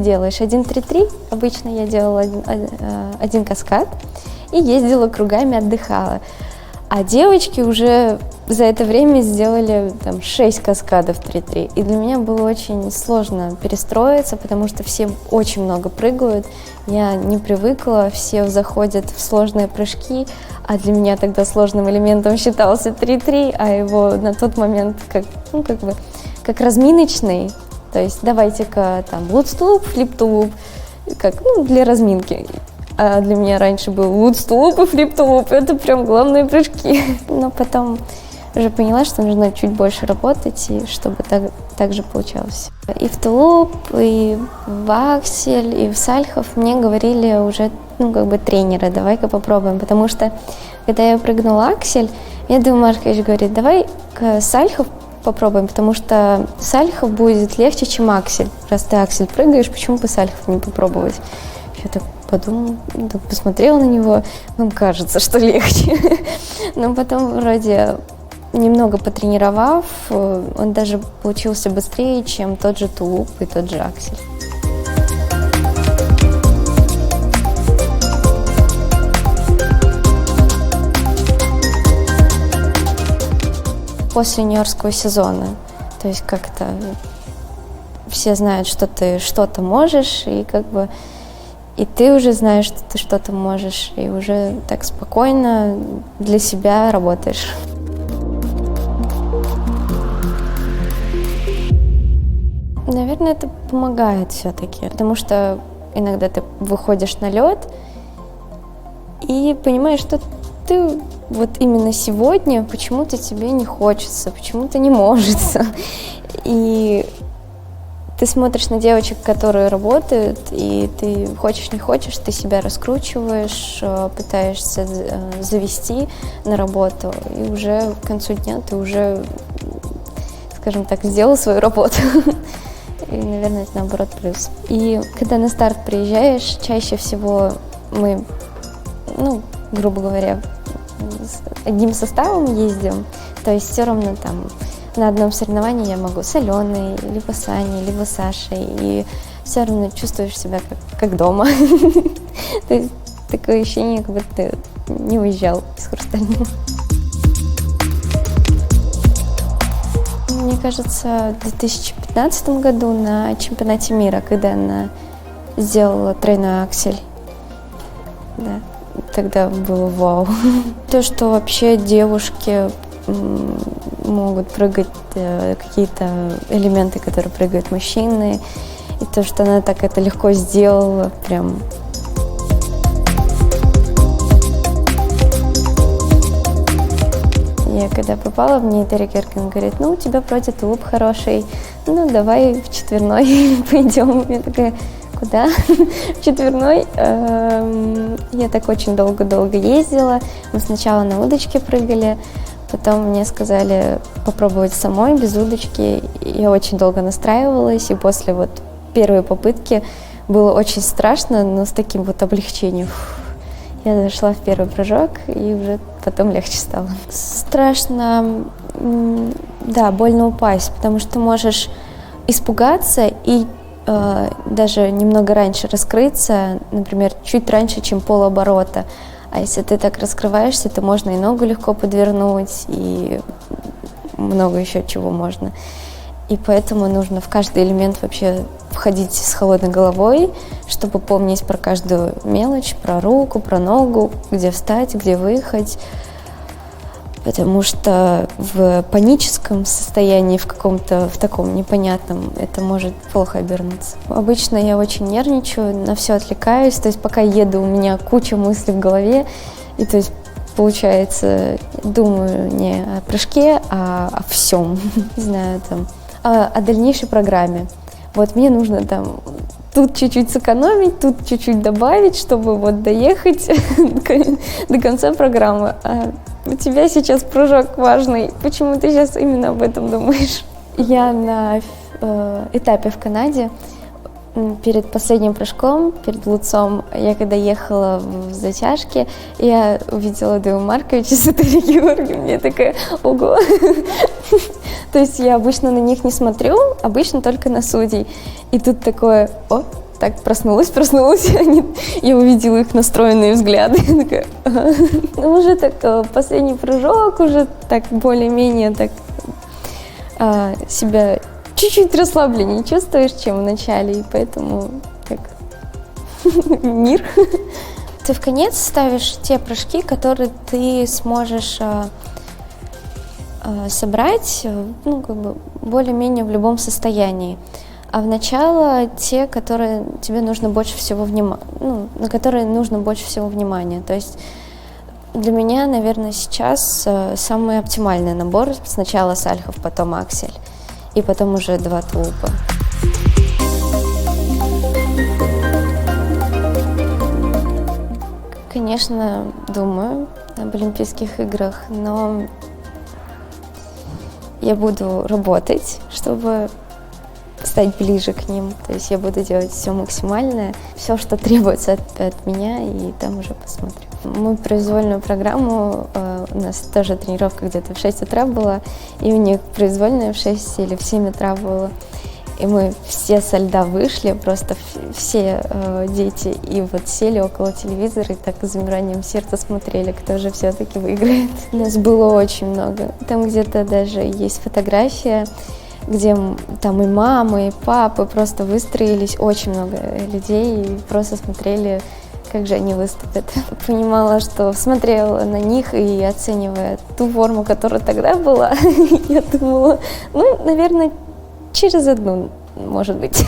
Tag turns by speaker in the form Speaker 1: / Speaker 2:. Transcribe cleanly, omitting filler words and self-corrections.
Speaker 1: делаешь 1-3-3, обычно я делала один каскад и ездила кругами, отдыхала. А девочки уже за это время сделали там 6 каскадов 3-3. И для меня было очень сложно перестроиться, потому что все очень много прыгают. Я не привыкла, все заходят в сложные прыжки, а для меня тогда сложным элементом считался 3-3, а его на тот момент как разминочный. То есть давайте-ка там лут-стулуп, флип-тулуп, для разминки. А для меня раньше был лут-стулуп и флип-тулуп. Это прям главные прыжки. Но потом уже поняла, что нужно чуть больше работать, и чтобы так же получалось. И в тулуп, и в аксель, и в сальхов мне говорили уже, тренеры, давай-ка попробуем. Потому что, когда я прыгнула аксель, мне Дыма Маркович говорит, давай-ка сальхов попробуем, потому что сальхов будет легче, чем аксель. Раз ты аксель прыгаешь, почему бы сальхов не попробовать? Я так подумала, посмотрела на него, кажется, что легче. Но потом вроде немного потренировав, он даже получился быстрее, чем тот же тулуп и тот же аксель. После юниорского сезона, то есть как-то все знают, что ты что-то можешь, и ты уже знаешь, что ты что-то можешь, и уже так спокойно для себя работаешь. Наверное, это помогает все-таки, потому что иногда ты выходишь на лед и понимаешь, что ты вот именно сегодня почему-то тебе не хочется, почему-то не может. И ты смотришь на девочек, которые работают, и ты хочешь не хочешь, ты себя раскручиваешь, пытаешься завести на работу, и уже к концу дня ты уже, скажем так, сделал свою работу. И, наверное, это наоборот плюс. И когда на старт приезжаешь, чаще всего мы, грубо говоря, с одним составом ездим, то есть все равно там на одном соревновании я могу с Аленой, либо с Аней, либо с Сашей, и все равно чувствуешь себя как дома. То есть такое ощущение, как будто ты не уезжал из Хрустального. Мне кажется, в 2015 году на чемпионате мира, когда она сделала тройной аксель, да, тогда было вау. То, что вообще девушки могут прыгать какие-то элементы, которые прыгают мужчины, и то, что она так это легко сделала, прям. Я когда попала в ней, Дарья Геркин говорит, у тебя вроде тулуп хороший, давай в четверной пойдем. Я такая, куда? В четверной. Я так очень долго-долго ездила. Мы сначала на удочке прыгали, потом мне сказали попробовать самой, без удочки. Я очень долго настраивалась, и после первой попытки было очень страшно, но с таким облегчением. Я зашла в первый прыжок, и уже потом легче стало. Страшно, да, больно упасть, потому что ты можешь испугаться и даже немного раньше раскрыться, например, чуть раньше, чем полоборота. А если ты так раскрываешься, то можно и ногу легко подвернуть, и много еще чего можно. И поэтому нужно в каждый элемент вообще входить с холодной головой, чтобы помнить про каждую мелочь, про руку, про ногу, где встать, где выехать. Потому что в паническом состоянии, в таком непонятном, это может плохо обернуться. Обычно я очень нервничаю, на все отвлекаюсь, то есть пока еду, у меня куча мыслей в голове, и то есть получается, думаю не о прыжке, а о всем. Не знаю, о дальнейшей программе. Мне нужно тут чуть-чуть сэкономить, тут чуть-чуть добавить, чтобы доехать до конца программы. А у тебя сейчас прыжок важный. Почему ты сейчас именно об этом думаешь? Я на этапе в Канаде перед последним прыжком, перед луцом, я когда ехала в затяжке, я увидела Дыму Марковича с Дарьей Георгиевной, я такая, ого! То есть я обычно на них не смотрю, обычно только на судей. И тут такое, так проснулась, я увидела их настроенные взгляды, я такая, ага. Ну, уже так последний прыжок, уже так более-менее так себя чуть-чуть расслабленнее чувствуешь, чем в начале, и поэтому так мир. Ты в конец ставишь те прыжки, которые ты сможешь собрать, ну, как бы более-менее в любом состоянии. А в начало те, которые тебе нужно больше всего на которые нужно больше всего внимания. То есть для меня, наверное, сейчас самый оптимальный набор сначала сальхов, потом аксель, и потом уже 2 тулупа. Конечно, думаю об Олимпийских играх, но я буду работать, чтобы стать ближе к ним. То есть я буду делать все максимальное, все, что требуется от меня, и там уже посмотрим. Мы произвольную программу, у нас тоже тренировка где-то в 6 утра была, и у них произвольная в 6 или в 7 утра была. И мы все со льда вышли, просто все дети, и вот сели около телевизора и так с замиранием сердца смотрели, кто же все-таки выиграет. Нас было очень много. Там где-то даже есть фотография, где там и мамы, и папы просто выстроились, очень много людей, и просто смотрели, как же они выступят. Понимала, что смотрела на них и оценивая ту форму, которая тогда была, я думала, ну, наверное, через 1, может быть.